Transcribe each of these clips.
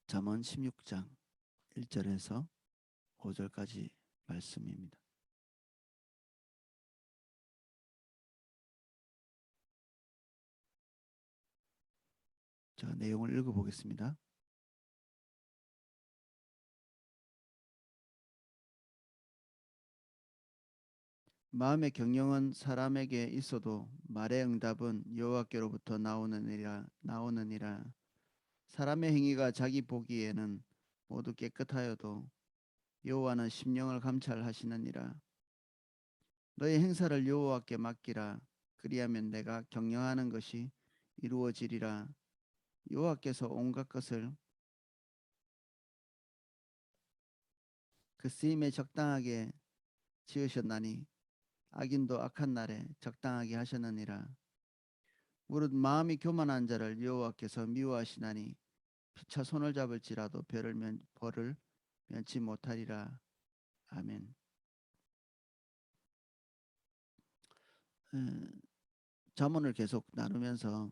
잠언 16장 1절에서 5절까지 말씀입니다. 자, 내용을 읽어보겠습니다. 마음의 경영은 사람에게 있어도 말의 응답은 여호와께로부터 나오느니라. 사람의 행위가 자기 보기에는 모두 깨끗하여도 여호와는 심령을 감찰하시느니라. 너의 행사를 여호와께 맡기라. 그리하면 내가 경영하는 것이 이루어지리라. 여호와께서 온갖 것을 그 쓰임에 적당하게 지으셨나니 악인도 악한 날에 적당하게 하셨느니라. 무릇 마음이 교만한 자를 여호와께서 미워하시나니 피차 손을 잡을지라도 벌을 면치 못하리라. 아멘. 잠언을 계속 나누면서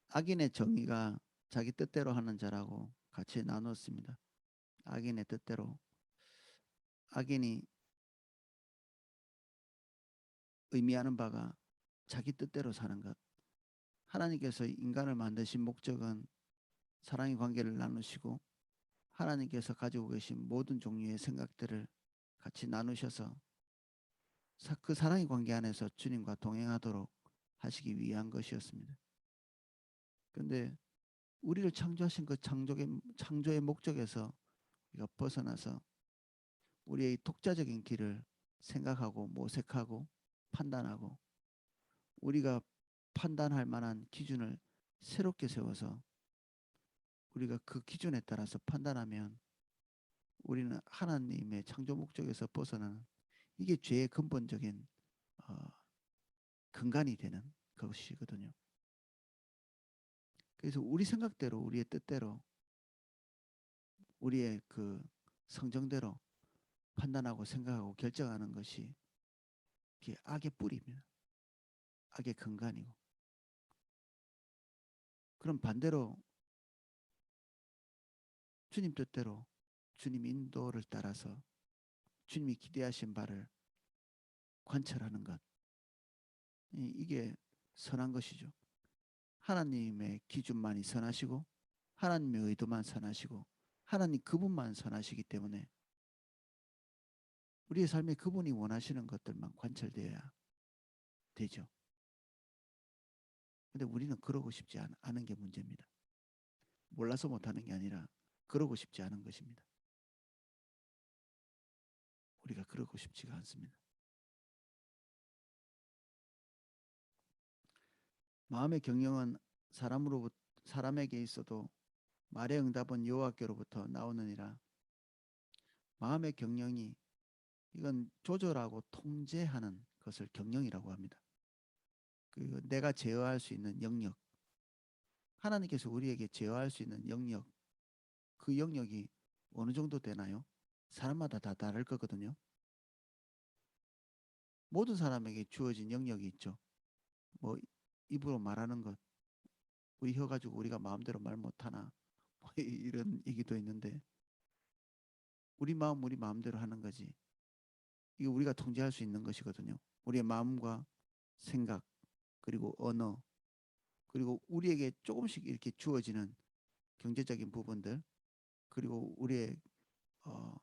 악인의 정의가 자기 뜻대로 하는 자라고 같이 나눴습니다. 악인의 뜻대로. 악인이 의미하는 바가 자기 뜻대로 사는 것. 하나님께서 인간을 만드신 목적은 사랑의 관계를 나누시고 하나님께서 가지고 계신 모든 종류의 생각들을 같이 나누셔서 그 사랑의 관계 안에서 주님과 동행하도록 하시기 위한 것이었습니다. 그런데 우리를 창조하신 그 창조의 목적에서 우리가 벗어나서 우리의 독자적인 길을 생각하고 모색하고 판단하고 우리가 판단할 만한 기준을 새롭게 세워서 우리가 그 기준에 따라서 판단하면 우리는 하나님의 창조 목적에서 벗어나는 이게 죄의 근본적인 어, 근간이 되는 것이거든요. 그래서 우리 생각대로 우리의 뜻대로 우리의 그 성정대로 판단하고 생각하고 결정하는 것이 이게 악의 뿌리입니다. 악의 근간이고. 그럼 반대로 주님 뜻대로 주님 인도를 따라서 주님이 기대하신 바를 관철하는 것. 이게 선한 것이죠. 하나님의 기준만이 선하시고 하나님의 의도만 선하시고 하나님 그분만 선하시기 때문에 우리의 삶에 그분이 원하시는 것들만 관철되어야 되죠. 근데 우리는 그러고 싶지 않은 게 문제입니다. 몰라서 못하는 게 아니라 그러고 싶지 않은 것입니다. 우리가 그러고 싶지가 않습니다. 마음의 경영은 사람에게 있어도 말의 응답은 여호와께로부터 나오느니라. 마음의 경영이 이건 조절하고 통제하는 것을 경영이라고 합니다. 그 내가 제어할 수 있는 영역, 하나님께서 우리에게 제어할 수 있는 영역, 그 영역이 어느 정도 되나요? 사람마다 다 다를 거거든요. 모든 사람에게 주어진 영역이 있죠. 뭐 입으로 말하는 것, 우리 혀 가지고 우리가 마음대로 말 못하나 뭐 이런 얘기도 있는데 우리 마음 우리 마음대로 하는 거지. 이게 우리가 통제할 수 있는 것이거든요. 우리의 마음과 생각 그리고 언어 그리고 우리에게 조금씩 이렇게 주어지는 경제적인 부분들 그리고 우리의 어,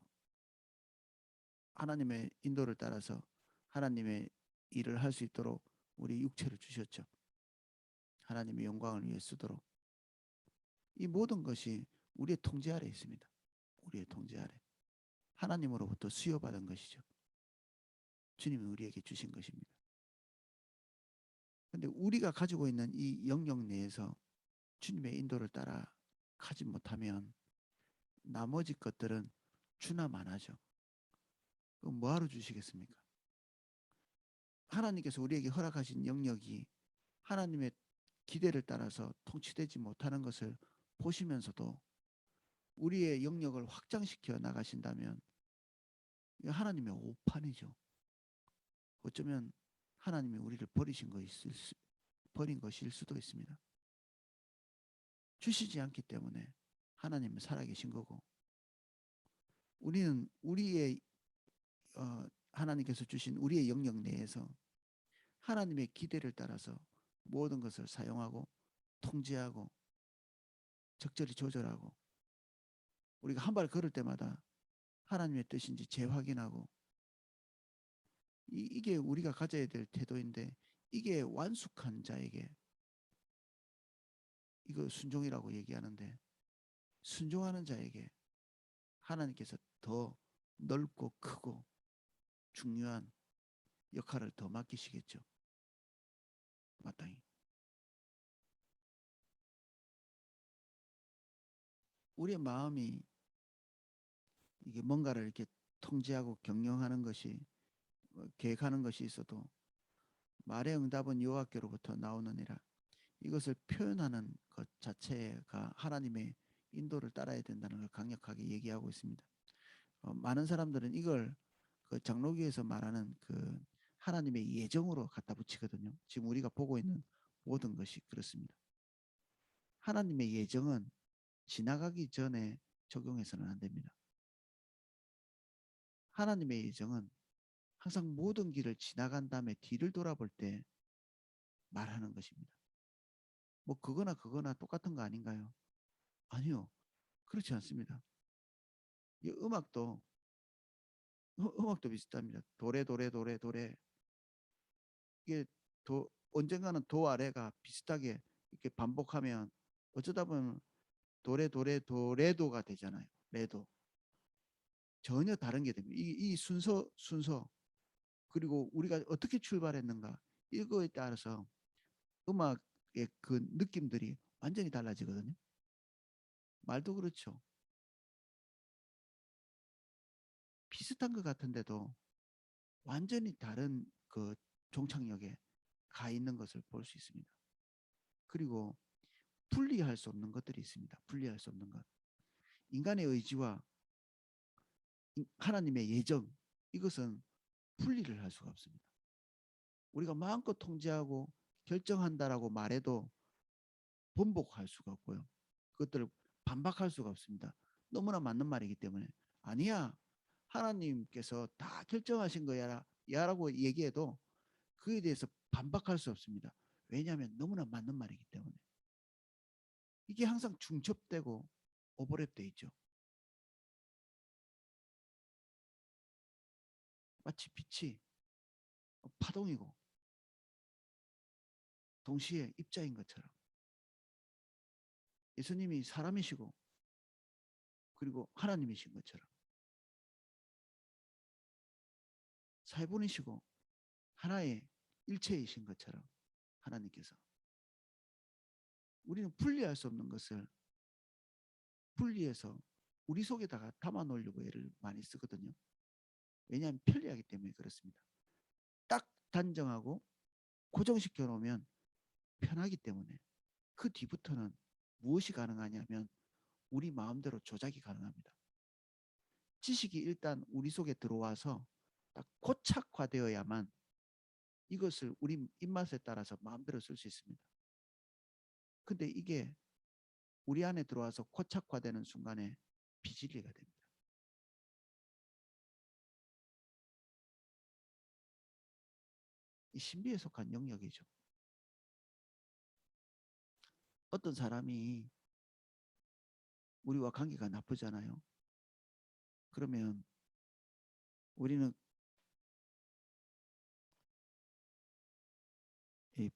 하나님의 인도를 따라서 하나님의 일을 할 수 있도록 우리 육체를 주셨죠. 하나님의 영광을 위해 쓰도록. 이 모든 것이 우리의 통제 아래 있습니다. 우리의 통제 아래. 하나님으로부터 수여받은 것이죠. 주님이 우리에게 주신 것입니다. 그런데 우리가 가지고 있는 이 영역 내에서 주님의 인도를 따라 가지 못하면 나머지 것들은 주나 마나죠. 그럼 뭐하러 주시겠습니까? 하나님께서 우리에게 허락하신 영역이 하나님의 기대를 따라서 통치되지 못하는 것을 보시면서도 우리의 영역을 확장시켜 나가신다면 하나님의 오판이죠. 어쩌면 하나님이 우리를 버린 것일 수도 있습니다. 주시지 않기 때문에 하나님은 살아계신 거고 우리는 우리의 하나님께서 주신 우리의 영역 내에서 하나님의 기대를 따라서 모든 것을 사용하고 통제하고 적절히 조절하고 우리가 한 발 걸을 때마다 하나님의 뜻인지 재확인하고 이게 우리가 가져야 될 태도인데 이게 완숙한 자에게 이거 순종이라고 얘기하는데 순종하는 자에게 하나님께서 더 넓고 크고 중요한 역할을 더 맡기시겠죠. 마땅히. 우리의 마음이 이게 뭔가를 이렇게 통제하고 경영하는 것이 계획하는 것이 있어도 말의 응답은 여호와께로부터 나오느니라. 이것을 표현하는 것 자체가 하나님의 인도를 따라야 된다는 걸 강력하게 얘기하고 있습니다. 많은 사람들은 이걸 그 장로교에서 말하는 그 하나님의 예정으로 갖다 붙이거든요. 지금 우리가 보고 있는 모든 것이 그렇습니다. 하나님의 예정은 지나가기 전에 적용해서는 안 됩니다. 하나님의 예정은 항상 모든 길을 지나간 다음에 뒤를 돌아볼 때 말하는 것입니다. 뭐 그거나 똑같은 거 아닌가요? 아니요. 그렇지 않습니다. 이 음악도 비슷합니다. 도레 이게 언젠가는 도 아래가 비슷하게 이렇게 반복하면 어쩌다 보면 도레도가 되잖아요. 레도 전혀 다른 게 됩니다. 이 순서 그리고 우리가 어떻게 출발했는가 이거에 따라서 음악의 그 느낌들이 완전히 달라지거든요. 말도 그렇죠. 비슷한 것 같은데도 완전히 다른 그 종착역에 가 있는 것을 볼 수 있습니다. 그리고 분리할 수 없는 것들이 있습니다. 분리할 수 없는 것. 인간의 의지와 하나님의 예정 이것은 분리를 할 수가 없습니다. 우리가 마음껏 통제하고 결정한다라고 말해도 번복할 수가 없고요. 그것들을 반박할 수가 없습니다. 너무나 맞는 말이기 때문에 아니야. 하나님께서 다 결정하신 거야 라고 얘기해도 그에 대해서 반박할 수 없습니다. 왜냐하면 너무나 맞는 말이기 때문에. 이게 항상 중첩되고 오버랩돼 있죠. 마치 빛이 파동이고 동시에 입자인 것처럼 예수님이 사람이시고 그리고 하나님이신 것처럼 세 분이시고 하나의 일체이신 것처럼 하나님께서 우리는 분리할 수 없는 것을 분리해서 우리 속에다가 담아 놓으려고 애를 많이 쓰거든요. 왜냐하면 편리하기 때문에 그렇습니다. 딱 단정하고 고정시켜 놓으면 편하기 때문에 그 뒤부터는 무엇이 가능하냐면 우리 마음대로 조작이 가능합니다. 지식이 일단 우리 속에 들어와서 딱 고착화되어야만 이것을 우리 입맛에 따라서 마음대로 쓸 수 있습니다. 근데 이게 우리 안에 들어와서 고착화되는 순간에 비진리가 됩니다. 이 신비에 속한 영역이죠. 어떤 사람이 우리와 관계가 나쁘잖아요. 그러면 우리는 이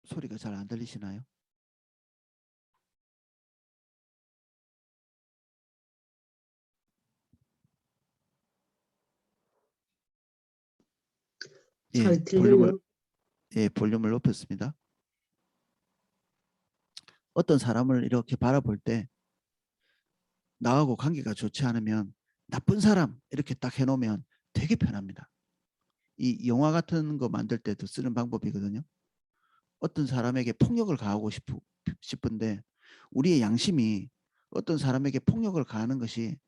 소리가 잘 안 들리시나요? 예, 잘 들려요. 볼륨을 높였습니다. 어떤 사람을 이렇게 바라볼 때 나하고 관계가 좋지 않으면 나쁜 사람 이렇게 딱 해놓으면 되게 편합니다. 이 영화 같은 거 만들 때도 쓰는 방법이거든요. 어떤 사람에게 폭력을 가하고 싶은데 우리의 양심이 어떤 사람에게 폭력을 가하는 것이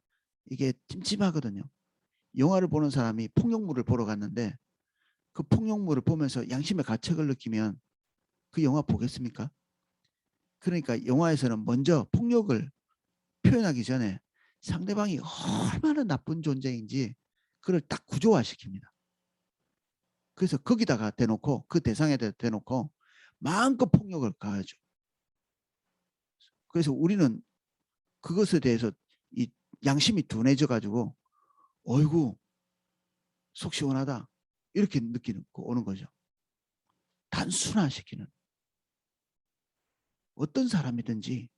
이게 찜찜하거든요. 영화를 보는 사람이 폭력물을 보러 갔는데 그 폭력물을 보면서 양심의 가책을 느끼면 그 영화 보겠습니까? 그러니까 영화에서는 먼저 폭력을 표현하기 전에 상대방이 얼마나 나쁜 존재인지 그걸 딱 구조화시킵니다. 그래서 거기다가 대놓고 그 대상에 대놓고 마음껏 폭력을 가하죠. 그래서 우리는 그것에 대해서 이 양심이 둔해져 가지고 어이구 속 시원하다 이렇게 느끼는 거 오는 거죠. 단순화시키는. 어떤 사람이든지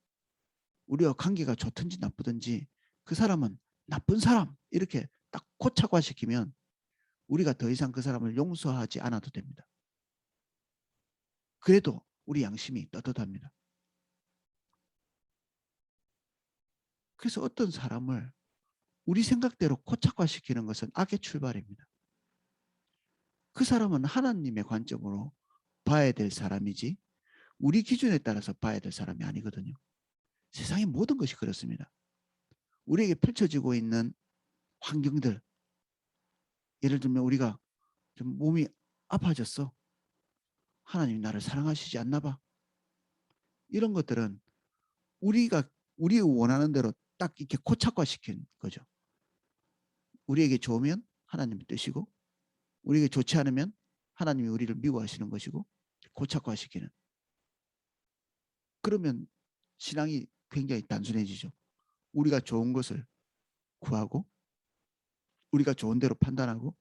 우리와 관계가 좋든지 나쁘든지 그 사람은 나쁜 사람 이렇게 딱 고착화시키면 우리가 더 이상 그 사람을 용서하지 않아도 됩니다. 그래도 우리 양심이 떳떳합니다. 그래서 어떤 사람을 우리 생각대로 고착화시키는 것은 악의 출발입니다. 그 사람은 하나님의 관점으로 봐야 될 사람이지 우리 기준에 따라서 봐야 될 사람이 아니거든요. 세상의 모든 것이 그렇습니다. 우리에게 펼쳐지고 있는 환경들, 예를 들면 우리가 좀 몸이 아파졌어. 하나님이 나를 사랑하시지 않나 봐. 이런 것들은 우리 원하는 대로 딱 이렇게 고착화시킨 거죠. 우리에게 좋으면 하나님의 뜻이고 우리에게 좋지 않으면 하나님이 우리를 미워하시는 것이고 고착화시키는. 그러면 신앙이 굉장히 단순해지죠. 우리가 좋은 것을 구하고 우리가 좋은 대로 판단하고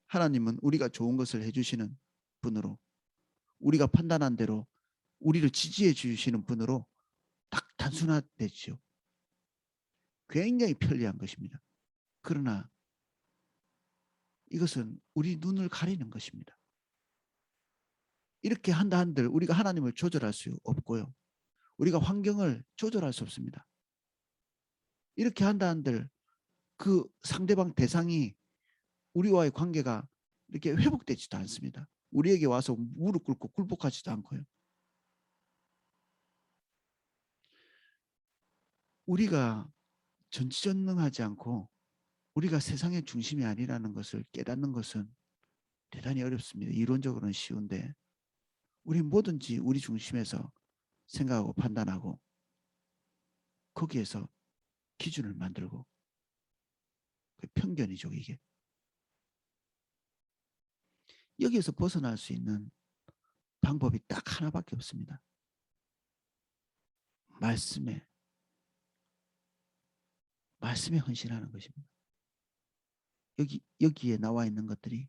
하나님은 우리가 좋은 것을 해주시는 분으로 우리가 판단한 대로 우리를 지지해 주시는 분으로 딱 단순화되죠. 굉장히 편리한 것입니다. 그러나 이것은 우리 눈을 가리는 것입니다. 이렇게 한다 한들 우리가 하나님을 조절할 수 없고요. 우리가 환경을 조절할 수 없습니다. 이렇게 한다 한들 그 상대방 대상이 우리와의 관계가 이렇게 회복되지도 않습니다. 우리에게 와서 무릎 꿇고 굴복하지도 않고요. 우리가 전지전능하지 않고 우리가 세상의 중심이 아니라는 것을 깨닫는 것은 대단히 어렵습니다. 이론적으로는 쉬운데 우리 뭐든지 우리 중심에서 생각하고 판단하고 거기에서 기준을 만들고 그 편견이죠 이게. 여기에서 벗어날 수 있는 방법이 딱 하나밖에 없습니다. 말씀에 헌신하는 것입니다. 여기에 나와 있는 것들이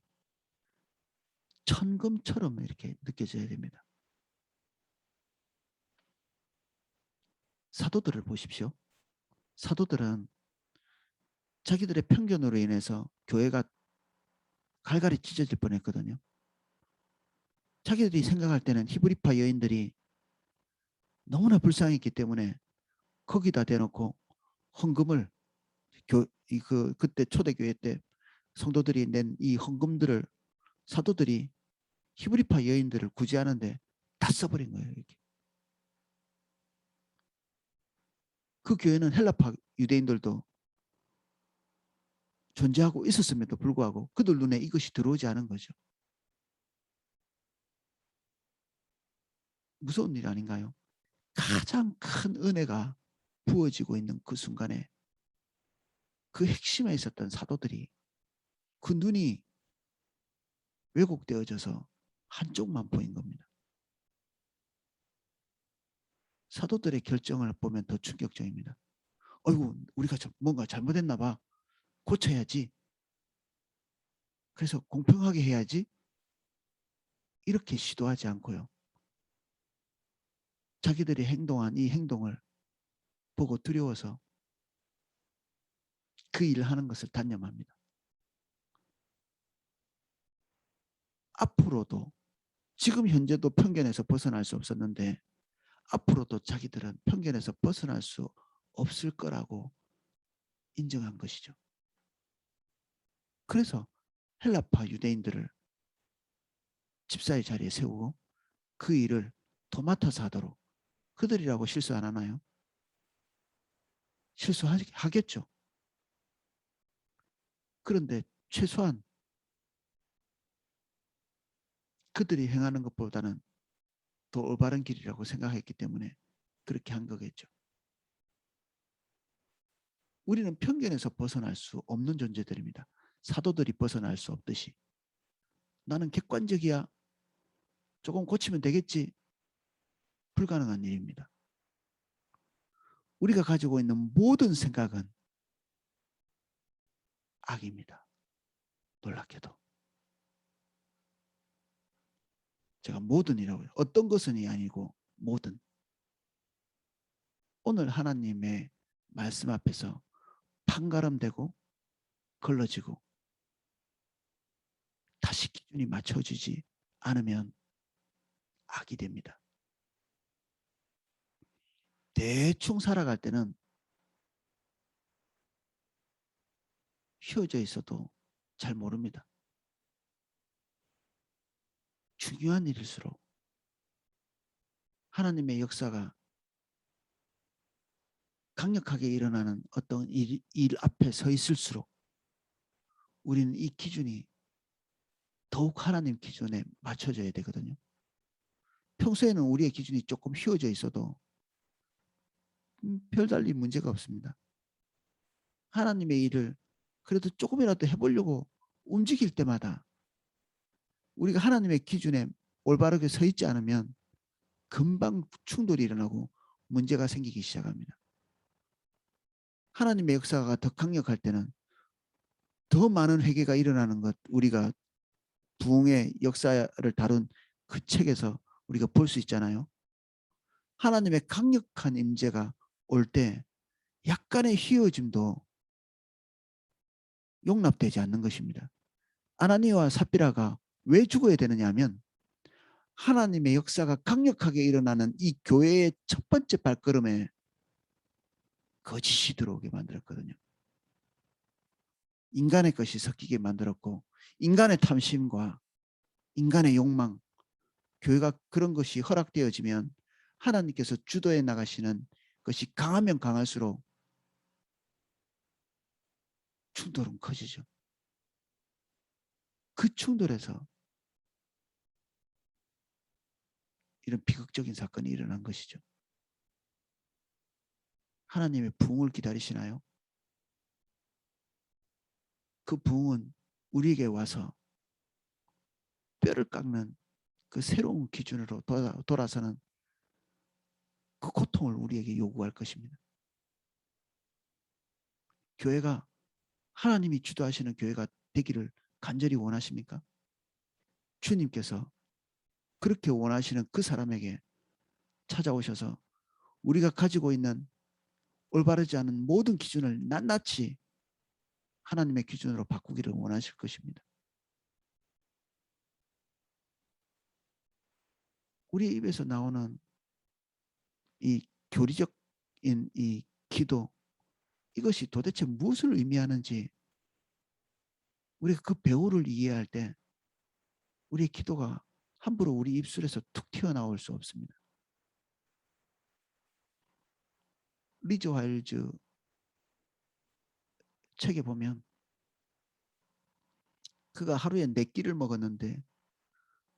천금처럼 이렇게 느껴져야 됩니다. 사도들을 보십시오. 사도들은 자기들의 편견으로 인해서 교회가 갈갈이 찢어질 뻔했거든요. 자기들이 생각할 때는 히브리파 여인들이 너무나 불쌍했기 때문에 거기다 대놓고 헌금을 그때 초대교회 때 성도들이 낸 이 헌금들을 사도들이 히브리파 여인들을 구제하는데 다 써버린 거예요. 이렇게. 그 교회는 헬라파 유대인들도 존재하고 있었음에도 불구하고 그들 눈에 이것이 들어오지 않은 거죠. 무서운 일 아닌가요? 가장 큰 은혜가 부어지고 있는 그 순간에 그 핵심에 있었던 사도들이 그 눈이 왜곡되어져서 한쪽만 보인 겁니다. 사도들의 결정을 보면 더 충격적입니다. 어이구 우리가 뭔가 잘못했나 봐. 고쳐야지. 그래서 공평하게 해야지. 이렇게 시도하지 않고요. 자기들이 행동한 이 행동을 보고 두려워서 그 일을 하는 것을 단념합니다. 앞으로도 지금 현재도 편견에서 벗어날 수 없었는데 앞으로도 자기들은 편견에서 벗어날 수 없을 거라고 인정한 것이죠. 그래서 헬라파 유대인들을 집사의 자리에 세우고 그 일을 도맡아서 하도록 그들이라고 실수 안 하나요? 실수하겠죠. 그런데 최소한 그들이 행하는 것보다는 더 올바른 길이라고 생각했기 때문에 그렇게 한 거겠죠. 우리는 편견에서 벗어날 수 없는 존재들입니다. 사도들이 벗어날 수 없듯이. 나는 객관적이야. 조금 고치면 되겠지. 불가능한 일입니다. 우리가 가지고 있는 모든 생각은 악입니다. 놀랍게도. 제가 모든이라고 해요. 어떤 것은이 아니고 모든. 오늘 하나님의 말씀 앞에서 판가름되고 걸러지고 다시 기준이 맞춰지지 않으면 악이 됩니다. 대충 살아갈 때는 휘어져 있어도 잘 모릅니다. 중요한 일일수록 하나님의 역사가 강력하게 일어나는 어떤 일 앞에 서 있을수록 우리는 이 기준이 더욱 하나님 기준에 맞춰져야 되거든요. 평소에는 우리의 기준이 조금 휘어져 있어도 별달리 문제가 없습니다. 하나님의 일을 그래도 조금이라도 해보려고 움직일 때마다 우리가 하나님의 기준에 올바르게 서 있지 않으면 금방 충돌이 일어나고 문제가 생기기 시작합니다. 하나님의 역사가 더 강력할 때는 더 많은 회개가 일어나는 것, 우리가 부흥의 역사를 다룬 그 책에서 우리가 볼 수 있잖아요. 하나님의 강력한 임재가 올 때 약간의 휘어짐도 용납되지 않는 것입니다. 아나니아와 삽비라가 왜 죽어야 되느냐 하면 하나님의 역사가 강력하게 일어나는 이 교회의 첫 번째 발걸음에 거짓이 들어오게 만들었거든요. 인간의 것이 섞이게 만들었고 인간의 탐심과 인간의 욕망, 교회가 그런 것이 허락되어지면 하나님께서 주도해 나가시는 것이 강하면 강할수록 충돌은 커지죠. 그 충돌에서 이런 비극적인 사건이 일어난 것이죠. 하나님의 부흥을 기다리시나요? 그 부흥은 우리에게 와서 뼈를 깎는 그 새로운 기준으로 돌아서는 그 고통을 우리에게 요구할 것입니다. 교회가 하나님이 주도하시는 교회가 되기를 간절히 원하십니까? 주님께서 그렇게 원하시는 그 사람에게 찾아오셔서 우리가 가지고 있는 올바르지 않은 모든 기준을 낱낱이 하나님의 기준으로 바꾸기를 원하실 것입니다. 우리 입에서 나오는 이 교리적인 이 기도, 이것이 도대체 무엇을 의미하는지 우리가 그 배우를 이해할 때 우리의 기도가 함부로 우리 입술에서 툭 튀어나올 수 없습니다. 리즈 와일즈 책에 보면 그가 하루에 4끼를 먹었는데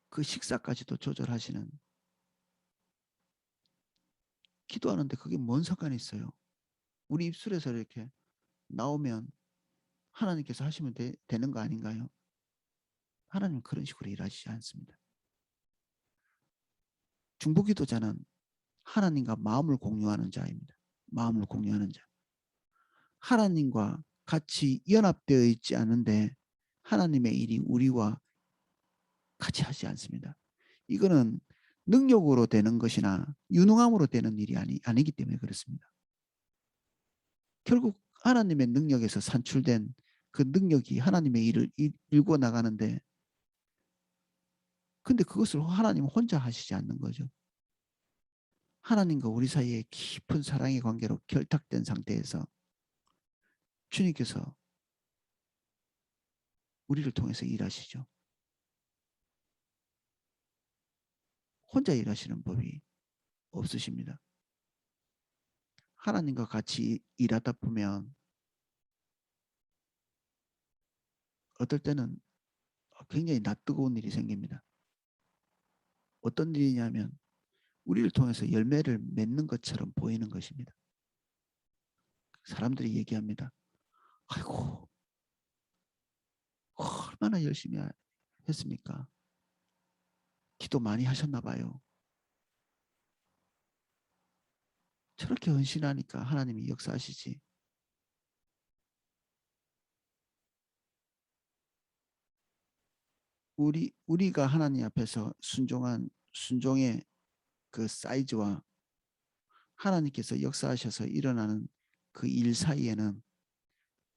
그 식사까지도 조절하시는, 기도하는데 그게 뭔 상관이 있어요? 우리 입술에서 이렇게 나오면 하나님께서 하시면 되는 거 아닌가요? 하나님은 그런 식으로 일하시지 않습니다. 중보기도자는 하나님과 마음을 공유하는 자입니다. 마음을 공유하는 자. 하나님과 같이 연합되어 있지 않은데 하나님의 일이 우리와 같이 하지 않습니다. 이거는 능력으로 되는 것이나 유능함으로 되는 일이 아니기 때문에 그렇습니다. 결국 하나님의 능력에서 산출된 그 능력이 하나님의 일을 일궈 나가는데, 근데 그것을 하나님 혼자 하시지 않는 거죠. 하나님과 우리 사이에 깊은 사랑의 관계로 결탁된 상태에서 주님께서 우리를 통해서 일하시죠. 혼자 일하시는 법이 없으십니다. 하나님과 같이 일하다 보면 어떨 때는 굉장히 낯뜨거운 일이 생깁니다. 어떤 일이냐면 우리를 통해서 열매를 맺는 것처럼 보이는 것입니다. 사람들이 얘기합니다. 아이고, 얼마나 열심히 했습니까? 기도 많이 하셨나 봐요. 저렇게 헌신하니까 하나님이 역사하시지. 우리가 하나님 앞에서 순종의 그 사이즈와 하나님께서 역사하셔서 일어나는 그 일 사이에는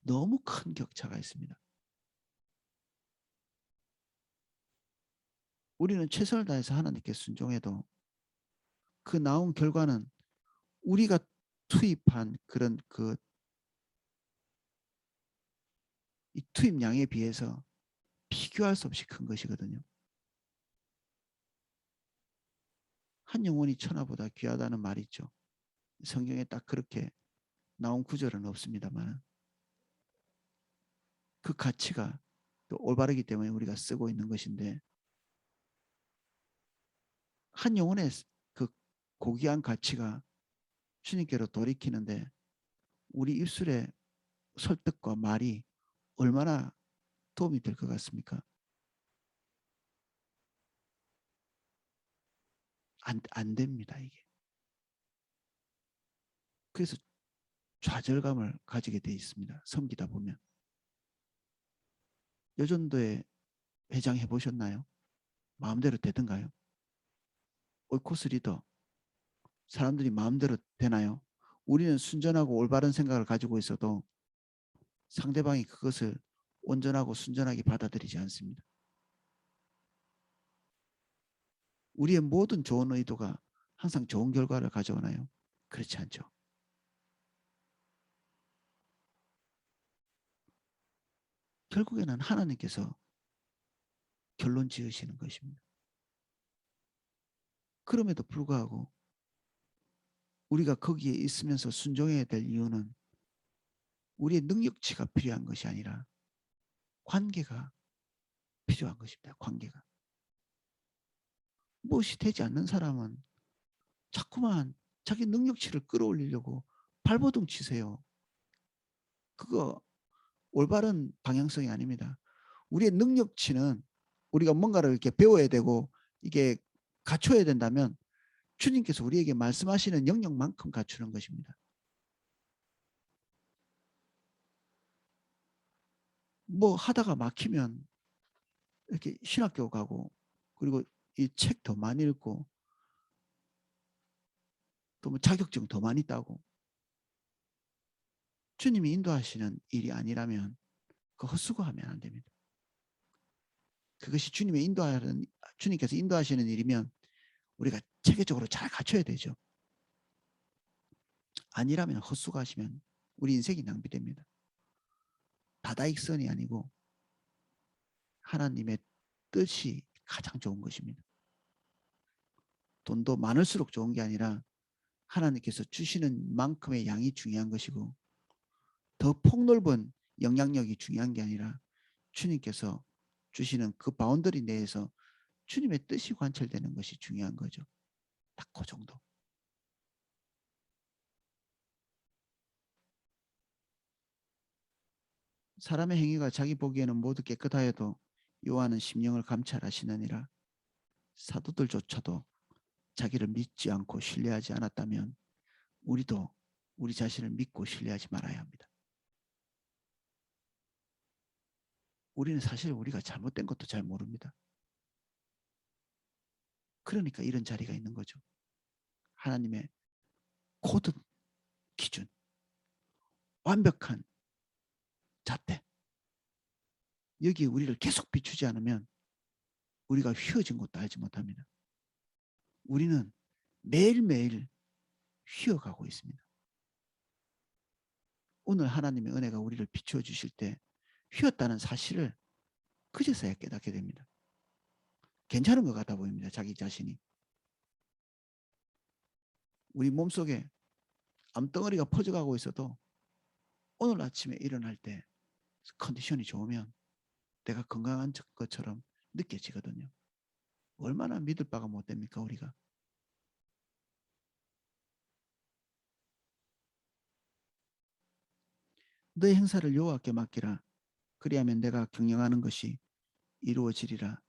너무 큰 격차가 있습니다. 우리는 최선을 다해서 하나님께 순종해도 그 나온 결과는 우리가 투입한 그런 이 투입량에 비해서 비교할 수 없이 큰 것이거든요. 한 영혼이 천하보다 귀하다는 말이 있죠. 성경에 딱 그렇게 나온 구절은 없습니다만 그 가치가 또 올바르기 때문에 우리가 쓰고 있는 것인데 한 영혼의 그 고귀한 가치가 주님께로 돌이키는데 우리 입술의 설득과 말이 얼마나 도움이 될 것 같습니까? 안 됩니다, 이게. 그래서 좌절감을 가지게 돼 있습니다. 섬기다 보면. 여전도에 회장 해보셨나요? 마음대로 되던가요? 오이코스 리더 사람들이 마음대로 되나요? 우리는 순전하고 올바른 생각을 가지고 있어도 상대방이 그것을 온전하고 순전하게 받아들이지 않습니다. 우리의 모든 좋은 의도가 항상 좋은 결과를 가져오나요? 그렇지 않죠. 결국에는 하나님께서 결론 지으시는 것입니다. 그럼에도 불구하고 우리가 거기에 있으면서 순종해야 될 이유는 우리의 능력치가 필요한 것이 아니라 관계가 필요한 것입니다. 관계가. 무엇이 되지 않는 사람은 자꾸만 자기 능력치를 끌어올리려고 발버둥 치세요. 그거 올바른 방향성이 아닙니다. 우리의 능력치는 우리가 뭔가를 이렇게 배워야 되고 이게 갖춰야 된다면 주님께서 우리에게 말씀하시는 영역만큼 갖추는 것입니다. 뭐 하다가 막히면 이렇게 신학교 가고 그리고 이 책 더 많이 읽고 또 뭐 자격증 더 많이 따고 주님이 인도하시는 일이 아니라면 그 헛수고하면 안 됩니다. 그것이 주님께서 인도하시는 일이면 우리가 체계적으로 잘 갖춰야 되죠. 아니라면 헛수고하시면 우리 인생이 낭비됩니다. 다다익선이 아니고 하나님의 뜻이 가장 좋은 것입니다. 돈도 많을수록 좋은 게 아니라 하나님께서 주시는 만큼의 양이 중요한 것이고 더 폭넓은 영향력이 중요한 게 아니라 주님께서 주시는 그 바운더리 내에서 주님의 뜻이 관철되는 것이 중요한 거죠. 딱 그 정도. 사람의 행위가 자기 보기에는 모두 깨끗하여도 여호와는 심령을 감찰하시느니라. 사도들조차도 자기를 믿지 않고 신뢰하지 않았다면 우리도 우리 자신을 믿고 신뢰하지 말아야 합니다. 우리는 사실 우리가 잘못된 것도 잘 모릅니다. 그러니까 이런 자리가 있는 거죠. 하나님의 고든 기준, 완벽한 잣대. 여기에 우리를 계속 비추지 않으면 우리가 휘어진 것도 알지 못합니다. 우리는 매일매일 휘어가고 있습니다. 오늘 하나님의 은혜가 우리를 비추어 주실 때 휘었다는 사실을 그제서야 깨닫게 됩니다. 괜찮은 것 같아 보입니다. 자기 자신이. 우리 몸속에 암덩어리가 퍼져가고 있어도 오늘 아침에 일어날 때 컨디션이 좋으면 내가 건강한 것처럼 느껴지거든요. 얼마나 믿을 바가 못 됩니까 우리가. 너의 행사를 여호와께 맡기라. 그리하면 내가 경영하는 것이 이루어지리라.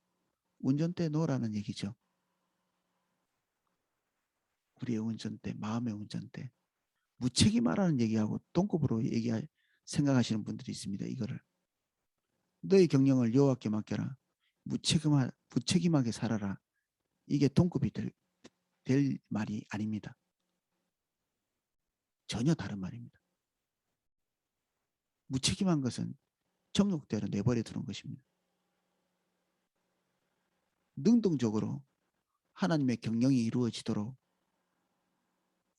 운전대 놓으라는 얘기죠. 우리의 운전대, 마음의 운전대. 무책임하라는 얘기하고 동급으로 생각하시는 분들이 있습니다. 이거를. 너의 경영을 여호와께 맡겨라. 무책임하게 살아라. 이게 동급이 될 말이 아닙니다. 전혀 다른 말입니다. 무책임한 것은 정욕대로 내버려 두는 것입니다. 능동적으로 하나님의 경영이 이루어지도록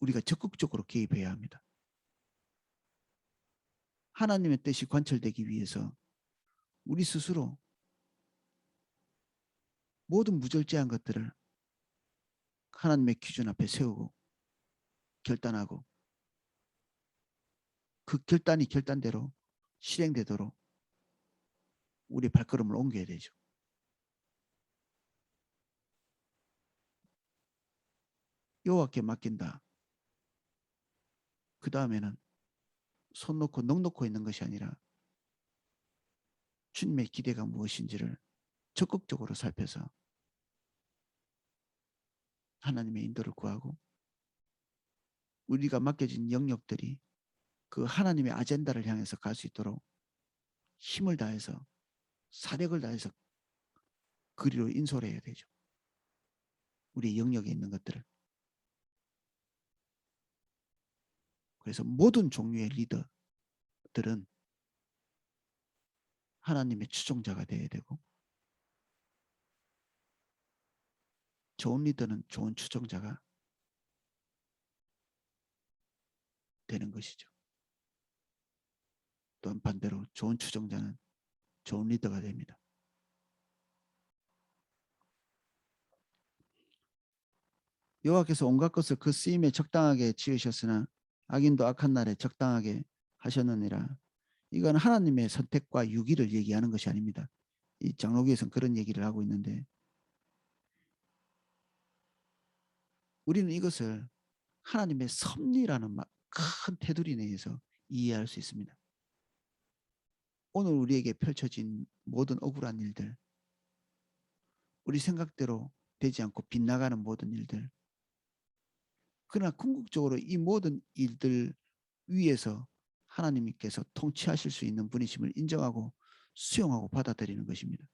우리가 적극적으로 개입해야 합니다. 하나님의 뜻이 관철되기 위해서 우리 스스로 모든 무절제한 것들을 하나님의 기준 앞에 세우고 결단하고 그 결단이 결단대로 실행되도록 우리 발걸음을 옮겨야 되죠. 여호와께 맡긴다. 그 다음에는 손 놓고 넋 놓고 있는 것이 아니라 주님의 기대가 무엇인지를 적극적으로 살펴서 하나님의 인도를 구하고 우리가 맡겨진 영역들이 그 하나님의 아젠다를 향해서 갈 수 있도록 힘을 다해서 사력을 다해서 그리로 인솔해야 되죠. 우리 영역에 있는 것들을. 그래서 모든 종류의 리더들은 하나님의 추종자가 되어야 되고 좋은 리더는 좋은 추종자가 되는 것이죠. 또한 반대로 좋은 추종자는 좋은 리더가 됩니다. 여호와께서 온갖 것을 그 쓰임에 적당하게 지으셨으나 악인도 악한 날에 적당하게 하셨느니라. 이건 하나님의 선택과 유기를 얘기하는 것이 아닙니다. 이 장로교에서는 그런 얘기를 하고 있는데 우리는 이것을 하나님의 섭리라는 큰 테두리 내에서 이해할 수 있습니다. 오늘 우리에게 펼쳐진 모든 억울한 일들, 우리 생각대로 되지 않고 빗나가는 모든 일들, 그러나 궁극적으로 이 모든 일들 위에서 하나님께서 통치하실 수 있는 분이심을 인정하고 수용하고 받아들이는 것입니다.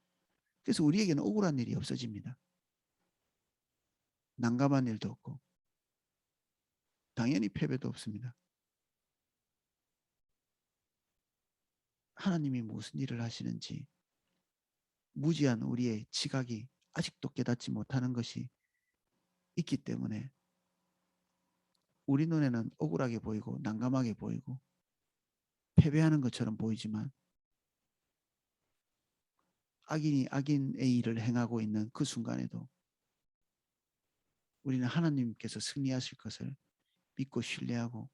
그래서 우리에게는 억울한 일이 없어집니다. 난감한 일도 없고 당연히 패배도 없습니다. 하나님이 무슨 일을 하시는지 무지한 우리의 지각이 아직도 깨닫지 못하는 것이 있기 때문에 우리 눈에는 억울하게 보이고 난감하게 보이고 패배하는 것처럼 보이지만 악인이 악인의 일을 행하고 있는 그 순간에도 우리는 하나님께서 승리하실 것을 믿고 신뢰하고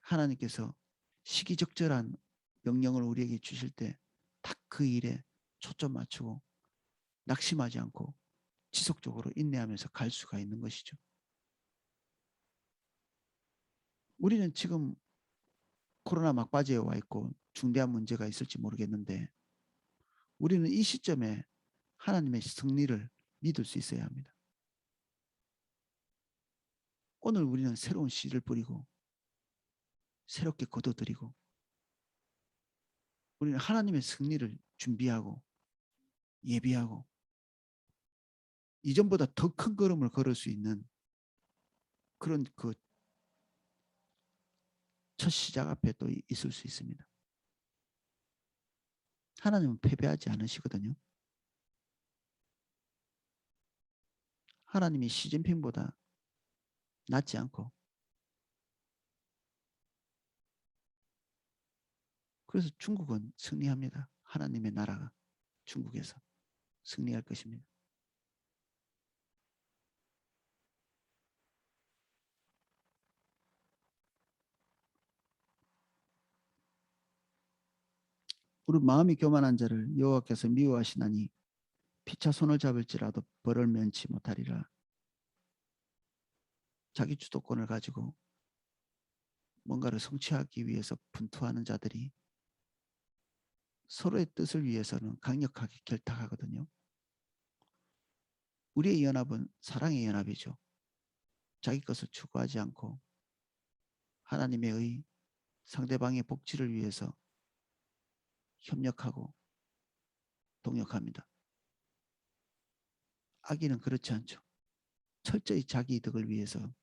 하나님께서 시기적절한 명령을 우리에게 주실 때 딱 그 일에 초점 맞추고 낙심하지 않고 지속적으로 인내하면서 갈 수가 있는 것이죠. 우리는 지금 코로나 막바지에 와 있고 중대한 문제가 있을지 모르겠는데 우리는 이 시점에 하나님의 승리를 믿을 수 있어야 합니다. 오늘 우리는 새로운 씨를 뿌리고 새롭게 거둬들이고 우리는 하나님의 승리를 준비하고 예비하고 이전보다 더 큰 걸음을 걸을 수 있는 그런 그 첫 시작 앞에 또 있을 수 있습니다. 하나님은 패배하지 않으시거든요. 하나님이 시진핑보다 낫지 않고 그래서 중국은 승리합니다. 하나님의 나라가 중국에서 승리할 것입니다. 우리 마음이 교만한 자를 여호와께서 미워하시나니 피차 손을 잡을지라도 벌을 면치 못하리라. 자기 주도권을 가지고 뭔가를 성취하기 위해서 분투하는 자들이 서로의 뜻을 위해서는 강력하게 결탁하거든요. 우리의 연합은 사랑의 연합이죠. 자기 것을 추구하지 않고 하나님의 의, 상대방의 복지를 위해서 협력하고 동역합니다. 악인은 그렇지 않죠. 철저히 자기 이득을 위해서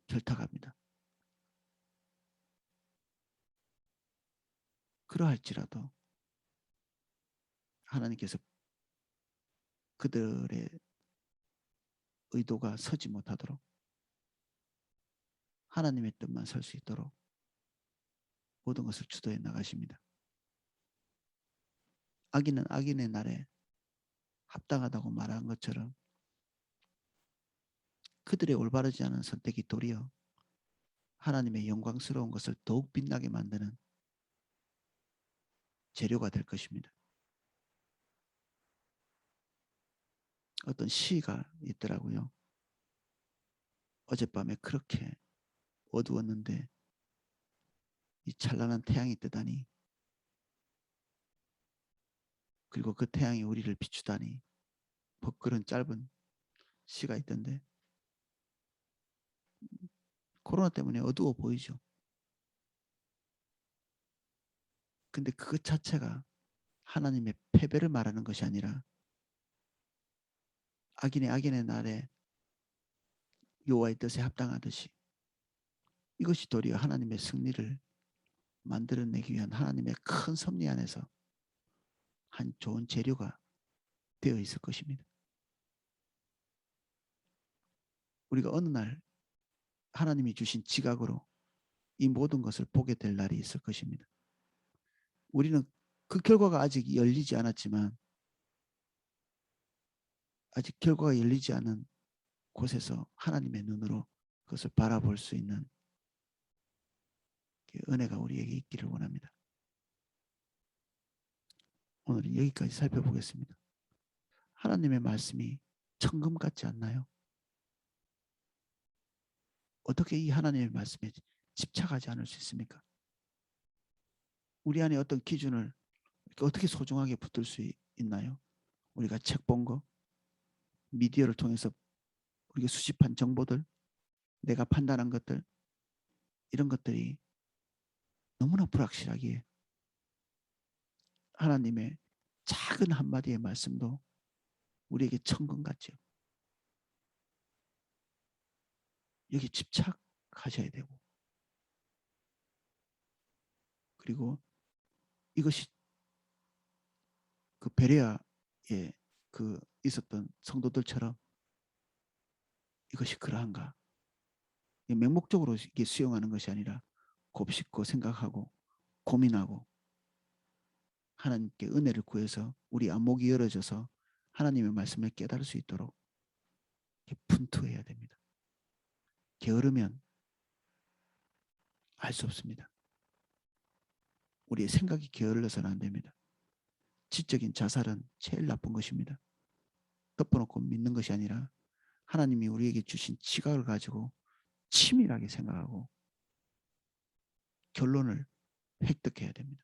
결탁합니다. 그러할지라도 하나님께서 그들의 의도가 서지 못하도록 하나님의 뜻만 설 수 있도록 모든 것을 주도해 나가십니다. 악인은 악인의 날에 합당하다고 말한 것처럼 그들의 올바르지 않은 선택이 도리어 하나님의 영광스러운 것을 더욱 빛나게 만드는 재료가 될 것입니다. 어떤 시가 있더라고요. 어젯밤에 그렇게 어두웠는데 이 찬란한 태양이 뜨다니, 그리고 그 태양이 우리를 비추다니, 뭐 그런 짧은 시가 있던데, 코로나 때문에 어두워 보이죠. 근데 그것 자체가 하나님의 패배를 말하는 것이 아니라 악인의 날에 여호와의 뜻에 합당하듯이 이것이 도리어 하나님의 승리를 만들어내기 위한 하나님의 큰 섭리 안에서 한 좋은 재료가 되어 있을 것입니다. 우리가 어느 날 하나님이 주신 지각으로 이 모든 것을 보게 될 날이 있을 것입니다. 우리는 그 결과가 아직 열리지 않았지만, 아직 결과가 열리지 않은 곳에서 하나님의 눈으로 그것을 바라볼 수 있는 은혜가 우리에게 있기를 원합니다. 오늘은 여기까지 살펴보겠습니다. 하나님의 말씀이 천금 같지 않나요? 어떻게 이 하나님의 말씀에 집착하지 않을 수 있습니까? 우리 안에 어떤 기준을 어떻게 소중하게 붙들 수 있나요? 우리가 책 본 거, 미디어를 통해서 우리가 수집한 정보들, 내가 판단한 것들, 이런 것들이 너무나 불확실하기에 하나님의 작은 한마디의 말씀도 우리에게 천금 같죠. 여기 집착하셔야 되고, 그리고 이것이 그 베레아에 그 있었던 성도들처럼 이것이 그러한가, 맹목적으로 이게 수용하는 것이 아니라 곱씹고 생각하고 고민하고 하나님께 은혜를 구해서 우리 안목이 열어져서 하나님의 말씀을 깨달을 수 있도록 분투해야 됩니다. 게으르면 알 수 없습니다. 우리의 생각이 게을러서는 안 됩니다. 지적인 자살은 제일 나쁜 것입니다. 덮어놓고 믿는 것이 아니라 하나님이 우리에게 주신 지각을 가지고 치밀하게 생각하고 결론을 획득해야 됩니다.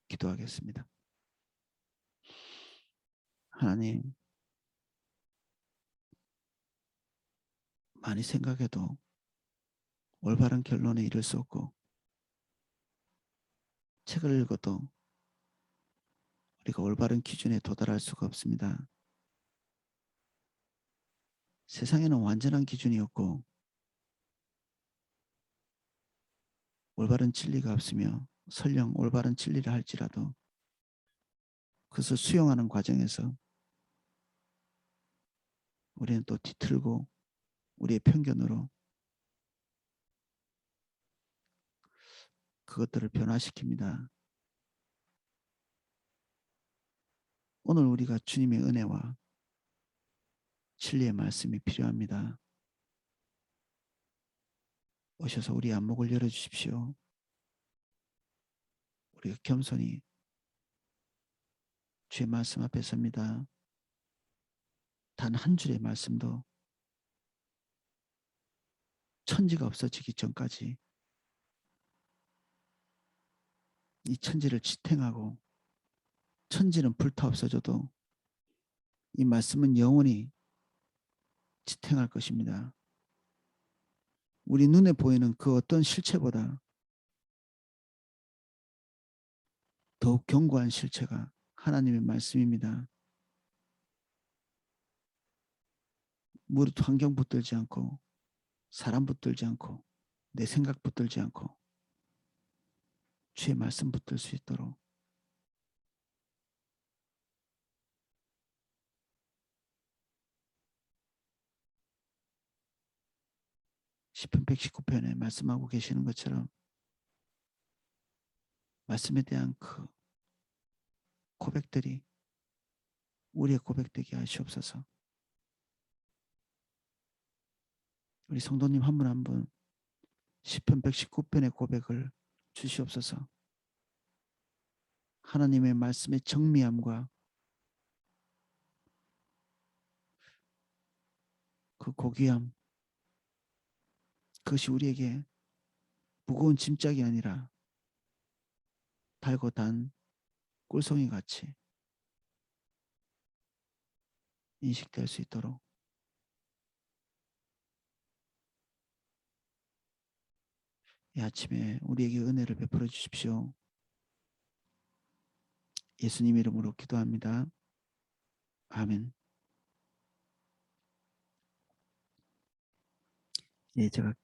기도하겠습니다. 하나님, 많이 생각해도 올바른 결론에 이를 수 없고, 책을 읽어도 우리가 올바른 기준에 도달할 수가 없습니다. 세상에는 완전한 기준이 없고 올바른 진리가 없으며, 설령 올바른 진리를 할지라도 그것을 수용하는 과정에서 우리는 또 뒤틀고 우리의 편견으로 그것들을 변화시킵니다. 오늘 우리가 주님의 은혜와 진리의 말씀이 필요합니다. 오셔서 우리 안목을 열어주십시오. 우리가 겸손히 주의 말씀 앞에 섭니다. 단 한 줄의 말씀도 천지가 없어지기 전까지 이 천지를 지탱하고 천지는 불타 없어져도 이 말씀은 영원히 지탱할 것입니다. 우리 눈에 보이는 그 어떤 실체보다 더욱 견고한 실체가 하나님의 말씀입니다. 무릇 환경 붙들지 않고 사람 붙들지 않고 내 생각 붙들지 않고 주의 말씀 붙들 수 있도록 시편 119편에 말씀하고 계시는 것처럼 말씀에 대한 그 고백들이 우리의 고백되게 하시옵소서. 우리 성도님 한 분 한 분 시편 119편의 고백을 주시옵소서. 하나님의 말씀의 정미함과 그 고귀함, 그것이 우리에게 무거운 짐짝이 아니라 달고 단 꿀송이 같이 인식될 수 있도록 이 아침에 우리에게 은혜를 베풀어 주십시오. 예수님 이름으로 기도합니다. 아멘. 예, 제가